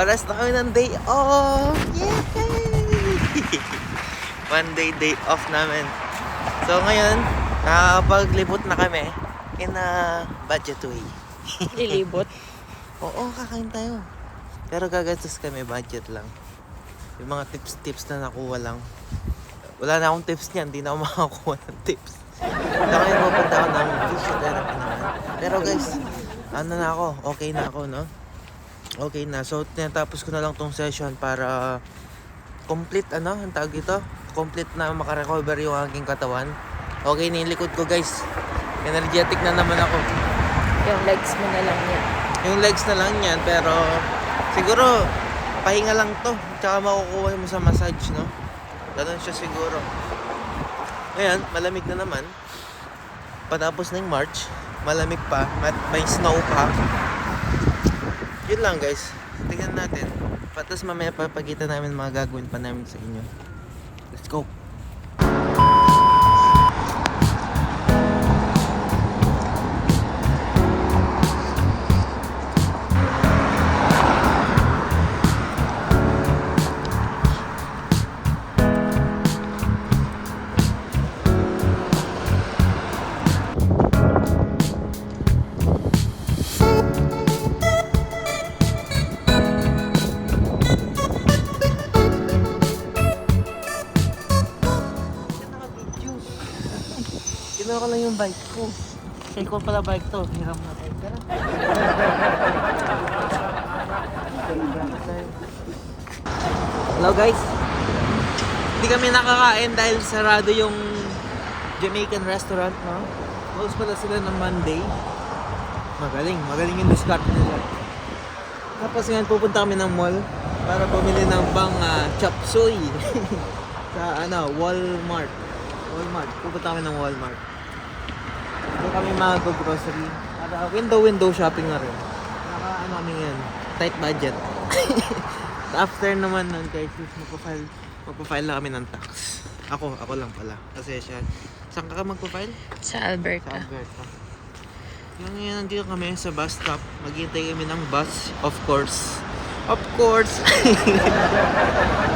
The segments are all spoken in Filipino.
Paras na kami ng day off! Yay! One day off namin. So ngayon, nakapaglibot na kami in a budget way. Lilibot. Oo, kakain tayo. Pero gagastos kami, budget lang. Yung mga tips na nakuha lang. Wala na akong tips niyan, hindi na ako makakuha ng tips. So ngayon, pupunta ako ng physiotherapy naman. Pero guys, ano na ako, okay na ako, no? Okay na. So, tinatapos ko na lang tong session para complete, ang tawag ito? Complete na makarecover yung aking katawan. Okay na yung likod ko, guys. Energetic na naman ako. Yung legs mo na lang yan. Yung legs na lang yan, pero siguro, pahinga lang to. Tsaka makukuha mo sa massage, no? Ganun siya siguro. Ngayon, malamig na naman. Patapos na yung March, malamig pa, may snow pa. Yun lang guys, tingnan natin. Patas mamaya papagita namin mga gagawin pa namin sa inyo. Let's go! Kinuha ko lang yung bike ko. Hindi ko pala bike to. Hiram na tayo. Hello guys. Hindi kami nakakain dahil sarado yung Jamaican restaurant, no? Close pala sila ng Monday. Magaling yung discard nila. Tapos ngayon pupunta kami ng mall para bumili ng chop suey. Sa Walmart. Pupunta kami ng Walmart. Doon kami mag-grocery. Para window shopping na rin. Kami ngayon. Tight budget. After naman nun guys, magpa-file na kami ng tax. Ako lang pala. Kasi siya. Saan ka magpa-file? Sa Alberta. Sa Alberta. Ngayon nandito kami sa bus stop. Maghihintay kami ng bus. Of course.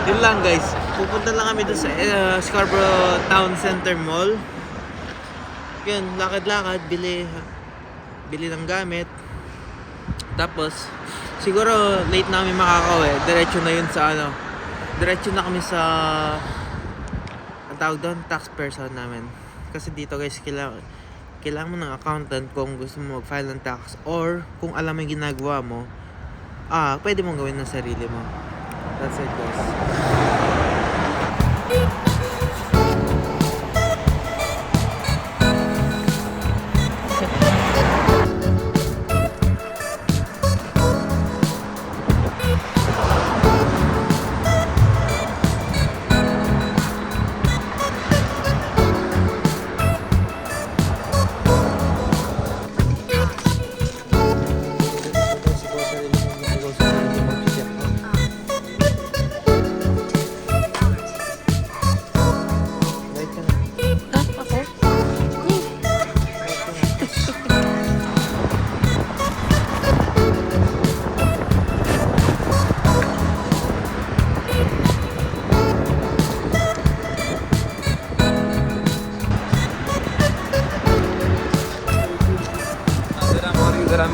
Yun lang guys. Pupunta lang kami doon sa Scarborough Town Center Mall. Yun, lakad-lakad, bili ng gamit. Tapos, siguro late na kami makakauwi. Diretso na yun sa diretso na kami sa ang tawag doon, tax person namin. Kasi dito guys, kailangan mo ng accountant kung gusto mo mag-file ng tax. Or, kung alam mo yung ginagawa mo, pwede mong gawin ng sarili mo. That's it guys.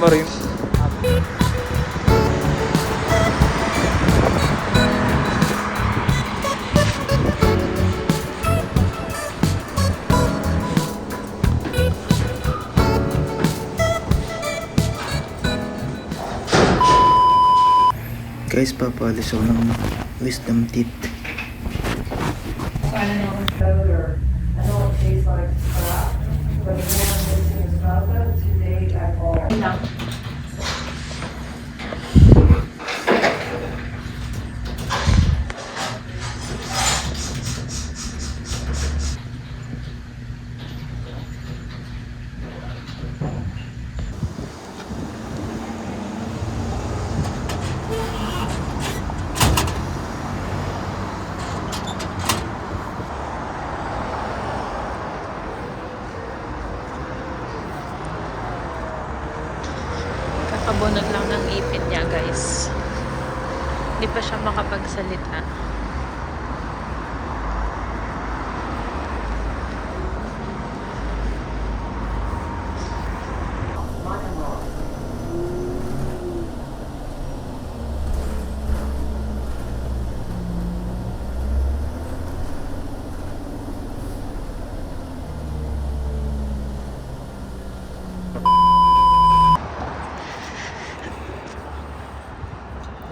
Marim. Guys, papalis ako ng wisdom teeth. I know it tastes like crap, but the one missing is not that today at all. No. Kakabunot lang ng ipin niya, guys. Hindi pa siya makapagsalita.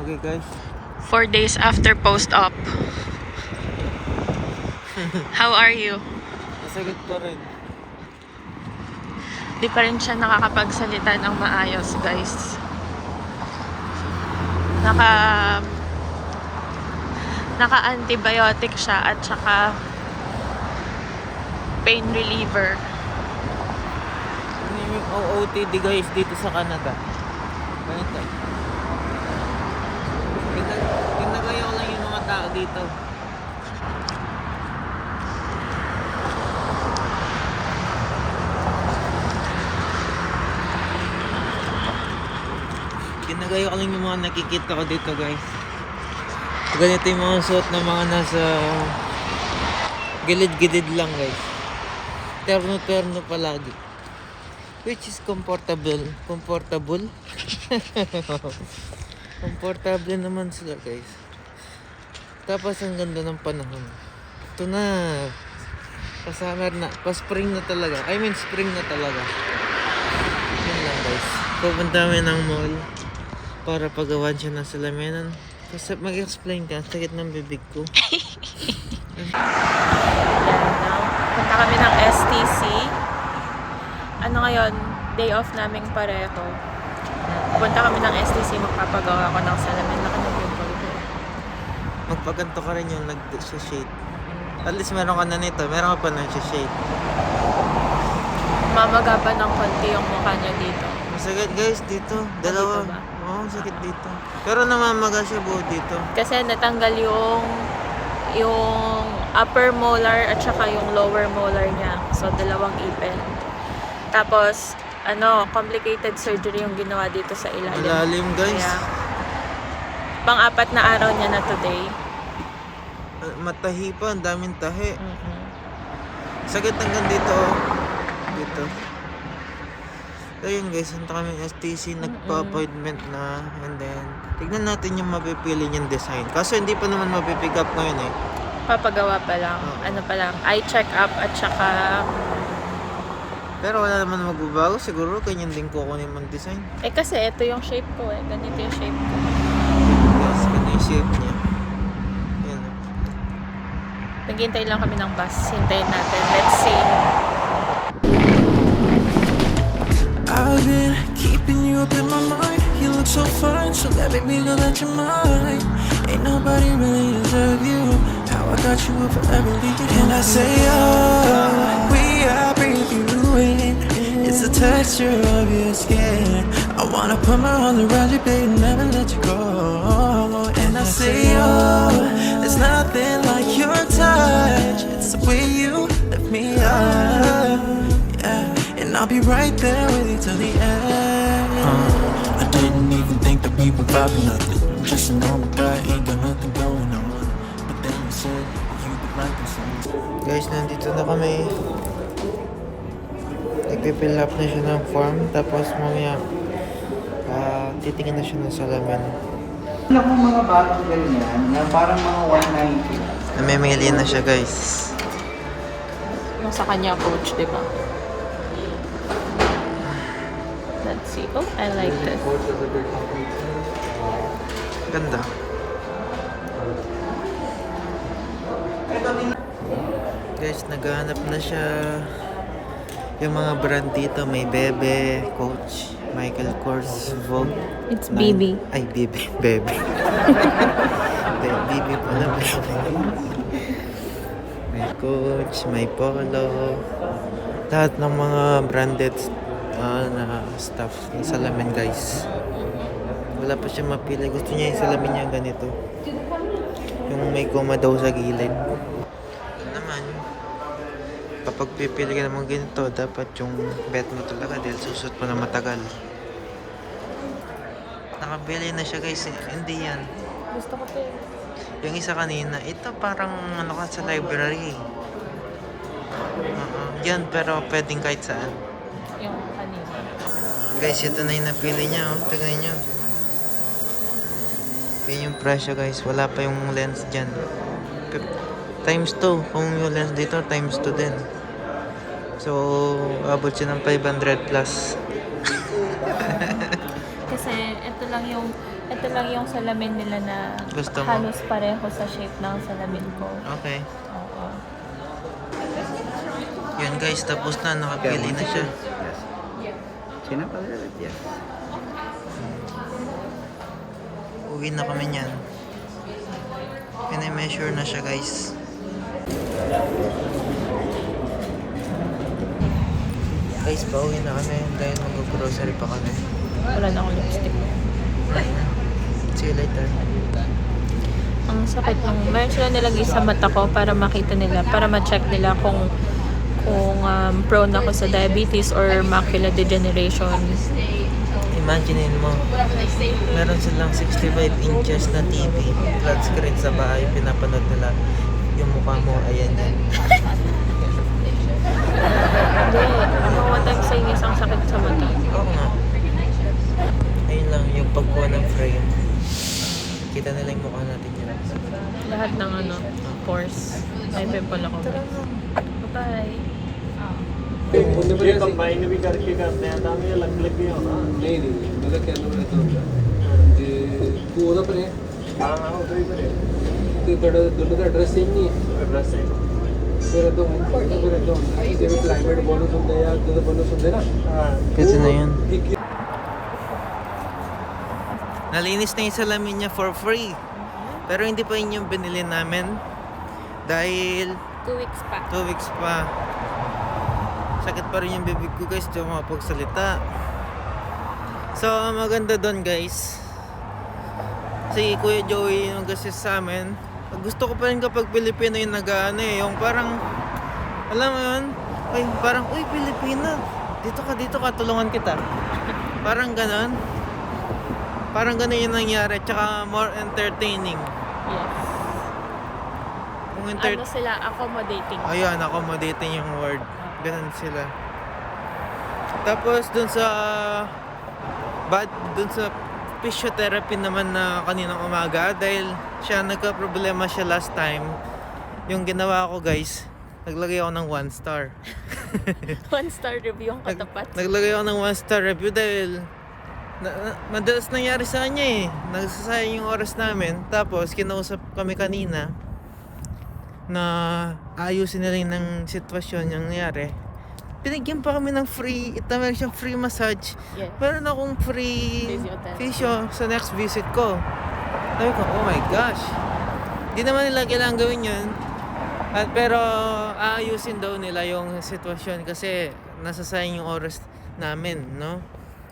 Okay guys. 4 days after post-op. How are you? Masakit pa rin. Di pa rin siya nakakapagsalita ng maayos, guys. Naka-antibiotic siya at saka pain reliever. Ano yung OOTD guys dito sa Canada? Ganito. Ginagaya ko lang yung mga tao dito. Ginagaya ko lang yung mga nakikita ko dito guys. Ganito yung mga suot ng mga nasa gilid-gilid lang guys. Terno-terno palagi. Which is comfortable. Comfortable naman sila guys. Tapos ang ganda ng panahon. Ito na. Pa-summer na. Pa-spring na talaga. I mean spring na talaga. Yun lang guys. Pupunta kami ng mall para pagawan siya ng salaminan. Kasi mag-explain ka. Sakit ng bibig ko. Yan, now, punta kami ng STC. Ano ngayon? Day off naming pareho. Punta kami ng STC, magpapagawa ako ng salamin. Laki ng pimple ko. Magpaganto ka rin yung nag-shade. At least meron ka na nito. Meron ka pa nag-shade. Mamaga pa ng konti yung mukha niya dito. Masakit guys dito. Dalawa. Dito ba? Oo, sakit dito. Pero namamaga siya buo dito. Kasi natanggal yung upper molar at saka yung lower molar niya. So, dalawang ipin. Tapos, complicated surgery yung ginawa dito sa ilalim. Malalim guys. Kaya, pang-apat na araw niya na today. Matahi pa. Ang daming tahi. Mm-mm. Sakit hanggang dito. Oh. Dito. Ayun guys, punta kami STC, nagpa-appointment na, and then tignan natin yung mapipili niyang design. Kaso hindi pa naman mapipick up ngayon eh. Papagawa pa lang. Ano pa lang, eye check-up at saka Pero wala naman magbabago, siguro ganyan din kukunin mong design. kasi ito yung shape ko eh. Ganito yung shape ko. Yes, ganyan yung shape niya. Ayan. Naghihintay lang kami ng bus. Hintayin natin. Let's see. I've been keeping you up in my mind. You look so fine, so let me know that you're mine. Ain't nobody really deserve you. How I got you up forever, leaving. And I say, oh, we are breathing in. It's the texture of your skin. I wanna put my arms around you, baby, never let you go. And I say, oh, there's nothing like your touch. It's the way you lift me up. Yeah. And I'll be right there with you till the end. I didn't even think that we were vibing nothing. Just a normal guy, ain't got nothing going on. But then you said you would like this. Guys, nandito na kami. Nagpipill up na siya ng form, tapos mamaya titingin na siya ng salamin. Alam mo mga batang ganyan, na parang mga 190. Namimili na siya guys. Yung sa kanya coach, di ba? Let's see. Oh, I like this. Ganda. Guys, naghahanap na siya. Yung mga brand dito, may Bebe, Coach, Michael Kors, Vogue. It's BB. Ay, Bebe. Bebe. Bebe pala. May Coach, may Polo. Lahat ng mga branded na stuff na salamin guys. Wala pa siya mapili. Gusto niya yung salamin niya ganito. Yung may goma daw sa gilid. Naman, kapag pipili ka naman ganito, dapat yung bet mo talaga dahil susot mo na matagal. Nakabili na siya guys. Hindi yan. Gusto ko to. Yung isa kanina, ito parang ano ka sa library. Yan, pero pwedeng kahit saan. Yung kanina. Guys, ito na yung napili niya. Oh. Tignan nyo. Yan yung presyo guys. Wala pa yung lens dyan. Times 2. Kung yung lens dito, times 2 din. So, abot siya ng 500 plus. Kasi ito lang yung salamin nila na Gusto mo? halos pareho sa shape ng salamin ko. Okay. Oo. Yan guys, tapos na. Nakapili na siya. Yes. Sino pa ulit? Yes. Uwi na kami niyan. Pina-measure na siya guys. Guys, pauwi na kami dahil mag-grocery pa kami. Wala na akong lipstick. See you later. Ang sakit ng... Meron sila nilagay sa mata ko para makita nila, para ma-check nila kung prone ako sa diabetes or macular degeneration. Imaginein mo, meron silang 65 inches na TV, flat screen sa bahay, pinapanood nila yung mukha mo, ayan yan. Hindi. One time sa ingis ang sakit sa mata. Oo nga. Ayun lang, yung pagkuha ng frame. Kita nila yung mukha natin yan. Lahat ng pores. May pimple ako. Bye-bye. ये कंबाइन भी करके करते हैं तो हमें अलग अलग भी होना नहीं नहीं मतलब क्या नाम रहता होता ते तू ओह्दा पर है हाँ हाँ उधर ही करे ते बड़ा दोनों का एड्रेस सेम नहीं है एड्रेस है फिर तो फिर तो जिਵੇਂ क्लाइमेट बोनस ਹੁੰਦੇ ਆ ਜਦੋਂ ਬੋਨਸ ਹੁੰਦੇ ਨਾ हाँ Kasi na yun. ਇੱਕ Nalinis na yung salamin niya for free. Pero hindi pa yun yung binili namin. Dahil 2 weeks pa. 2 weeks pa. Sakit pa rin yung bibig ko guys, di ako makapagsalita. So, maganda doon guys. Si Kuya Joey yung kasi sa amin. Gusto ko pa rin kapag Pilipino yung nag-ano eh. Yung parang, alam mo yun? Ay, parang, uy, Pilipino. Dito ka, tulungan kita. Parang ganon. Parang ganon yung nangyari. Tsaka more entertaining. Yes. Kung Ano sila, accommodating. Ayan, accommodating yung word. Ganun sila. Tapos dun sa physiotherapy naman na kaninang umaga dahil siya nagka-problema siya last time. Yung ginawa ko guys, naglagay ako ng 1 star. 1 star review ang katapat. Naglagay ako ng 1 star review dahil madalas nangyari sa kanya eh. Nagsasayang yung oras namin. Tapos kinausap kami kanina na ayusin nila yung sitwasyon yung nangyari. Pinigyan pa kami ng free, meron siyang free massage. Yes. Meron akong free Physiotherapy. physio sa next visit ko. Sabi ko, oh my gosh. Di naman nila kailangan gawin yun. Pero aayusin daw nila yung sitwasyon kasi nasasayang yung oras namin, no?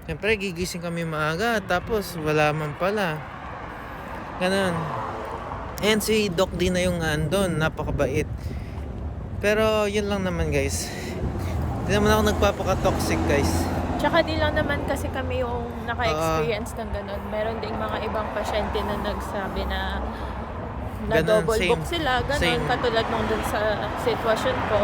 Siyempre, gigising kami maaga, tapos wala man pala. Ganun. And si Doc D na yung andon, napakabait. Pero yun lang naman guys. Hindi naman ako nagpapaka-toxic guys. Tsaka di lang naman kasi kami yung naka-experience ng ganun. Meron ding mga ibang pasyente na nagsabi na Ganun, double same. book sila. Ganun, Same. katulad nung dun sa sitwasyon ko.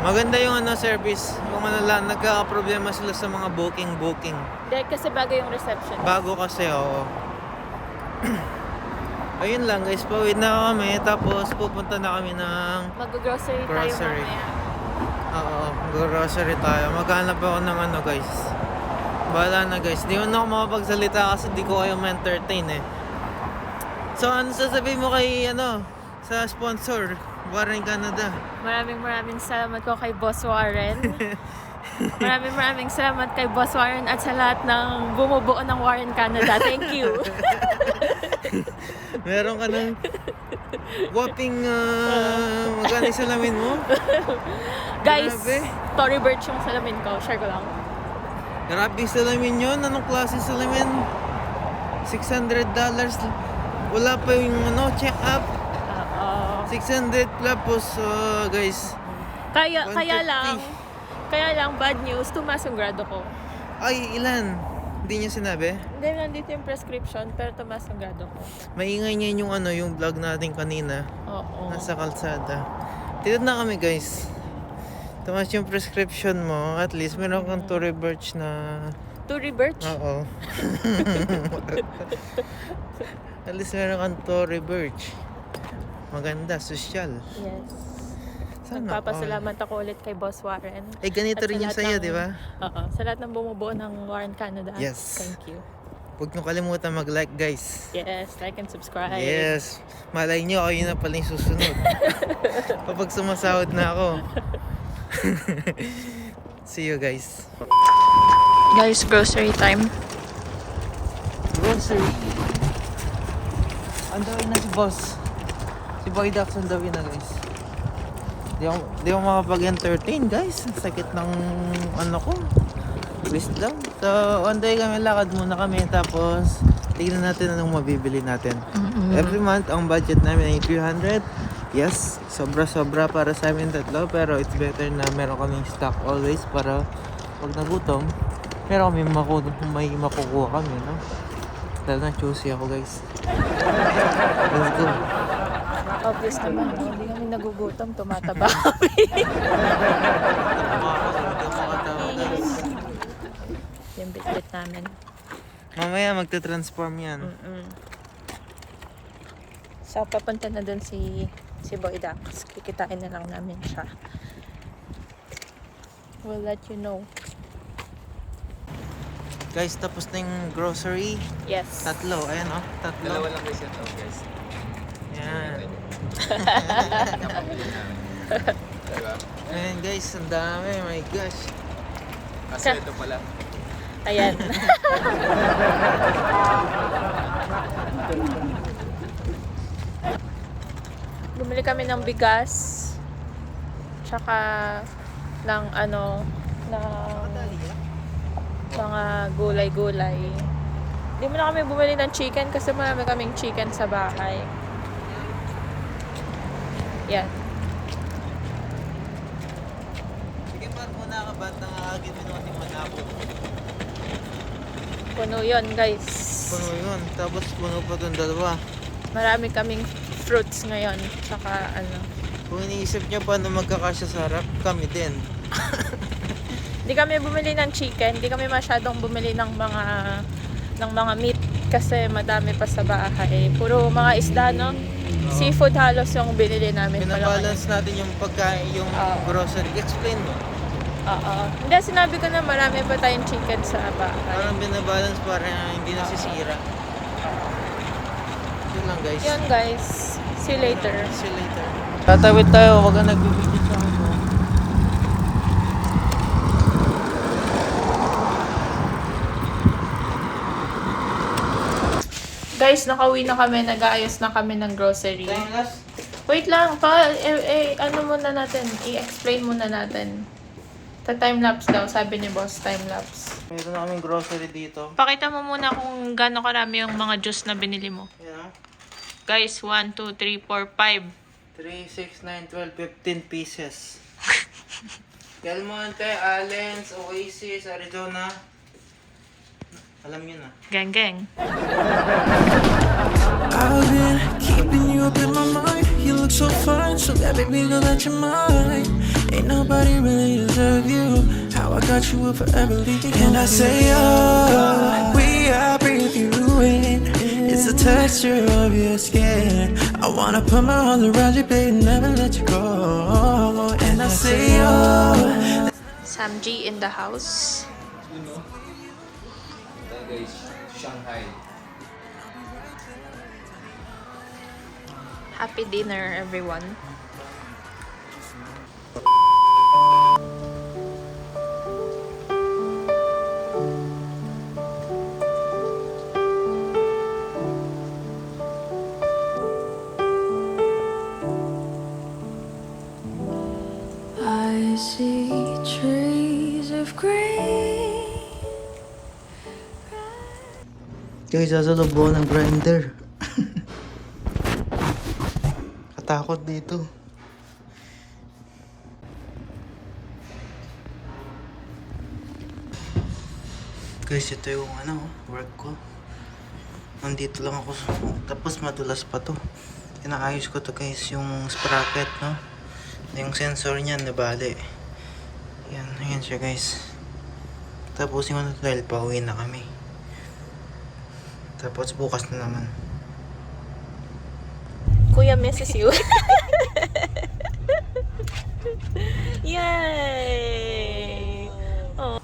Maganda yung service. Kung nagkakaproblema sila sa mga booking. Dahil kasi bago yung reception. Bago kasi, oo. Ayun lang guys, pauwi na kami. Tapos pupunta na kami ng Mag-grocery tayo Grocery. mamaya. grocery tayo. Maghanap ako ng guys. Bahala na guys. Di mo na ako makapagsalita kasi di ko kayo ma-entertain eh. So ano sasabihin mo kay sa sponsor, Warren Canada? Maraming salamat ko kay Boss Warren. Maraming salamat kay Boss Warren at sa lahat ng bumubuo ng Warren Canada. Thank you. Meron ka ng whopping magkano yung salamin mo? Guys, Grabe. Tory Burch yung salamin ko. Share ko lang. Grabe yung salamin yun. Anong klase salamin? $600. Wala pa yung check up. 600 tapos guys. Kaya 150. lang bad news, tumaas yung grado ko. Ay, ilan? Hindi niya sinabi? Hindi, nandito yung prescription, pero tumaas ang grado ko. Maingay niya yung ano, yung vlog natin kanina. Oo. Nasa kalsada. Tinod na kami guys. Tumas yung prescription mo. At least meron kang Tory Burch na... Tory Burch? Oo. At least meron kang Tory Burch. Maganda, sosyal. Yes. Sana Nagpapasalamat ako ulit kay Boss Warren. Eh, ganito At sa rin yung lahat sa'yo, ng- di ba? Oo. Sa lahat ng bumubuo ng Warren Canada. Yes. Thank you. Huwag nyo kalimutan mag-like, guys. Yes, like and subscribe. Yes. Malay nyo, kayo na pala yung susunod. Kapag sumasahod na ako. See you, guys. Guys, grocery time. Grocery. Andawin na si boss. Si Boy Dax andawin na, guys. Di ako makapag-entertain, guys. Ang sakit ng ano ko. Wisdom. So, one day kami, lakad muna kami. Tapos, tignan natin anong mabibili natin. Every month, ang budget namin ay 300. Yes, sobra-sobra para sa amin tatlo. Pero it's better na meron kaming stock always para pag nagutom, meron kami may makukuha kami, no? Dahil na choosy ako, guys. Let's go. Obvious naman, no? Hindi kami nagugutom, tumataba kami. Yung bitbit namin. Mamaya magte-transform yan. So, papunta na dun si Boy Dax. Kikitain na lang namin siya. We'll let you know. Guys, tapos na yung grocery. Yes. Tatlo, ayan oh. Tatlo. Dalawa lang kayo set out, guys. Yan. Diba? Ayan guys, ang dami. My gosh. Kasi ito pala. Ayan. Bumili kami ng bigas. Tsaka ng ano, ng mga gulay-gulay. Hindi mo na kami bumili ng chicken kasi marami kaming chicken sa bahay. Yan. Sige, Mar, muna ka ba't nangagagin minuti manako? Puno yun, guys. Puno yun. Tapos puno pa itong dalawa. Marami kaming fruits ngayon. Tsaka ano. Kung iniisip nyo paano magkakasya sa harap, kami din. Hindi kami bumili ng chicken, hindi kami masyadong bumili ng mga meat kasi madami pa sa bahay. Puro mga isda, no? Seafood halos yung binili namin. Pinabalance natin yung pagkain, yung grocery. Explain mo. Oo. Hindi, sinabi ko na marami pa tayong chicken sa bahay. Parang binabalance para hindi nasisira. Yun lang guys. Yun, guys. See you later. See you later. Tatawid tayo, wag kang nagbibigit sa akin. Guys, nakauwi na kami. Nag-aayos na kami ng grocery. Last. Wait lang, ano muna natin, i-explain muna natin. Ta-timelapse daw, sabi ni boss, timelapse. Meron na kaming grocery dito. Pakita mo muna kung gaano karami yung mga juice na binili mo. Yan. Guys, 1, 2, 3, 4, 5. 3, 6, 9, 12, 15 pieces. Del Monte, Allen's, Oasis, Arizona. Alam nyo na. Gang, gang. I've been keeping you up in my mind. You look so fine, so that made me know that you're mine. Ain't nobody really deserve you. How I got you will forever leave me. And I say, oh, we are breathing you in. It's the texture of your skin. I wanna put my arms around you, baby, never let you go. And I say, oh. Sam G in the house. Guys, Shanghai. Happy dinner, everyone. I see trees of green. Guys, sasalubong ng grinder. Katakot dito. Guys, ito yung work ko. Nandito lang ako. Tapos madulas pa to. Inaayos ko to guys, yung sprocket, no? Yung sensor niyan, nabali. Yan siya guys. Tapos yung dahil pauwi na kami. Tapos bukas na naman. Kuya misses you. Yay! Oh.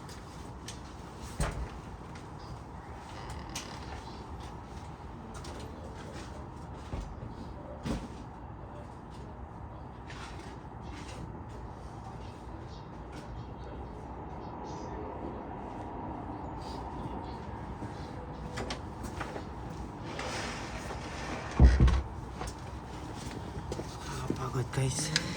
Nakakapagod guys.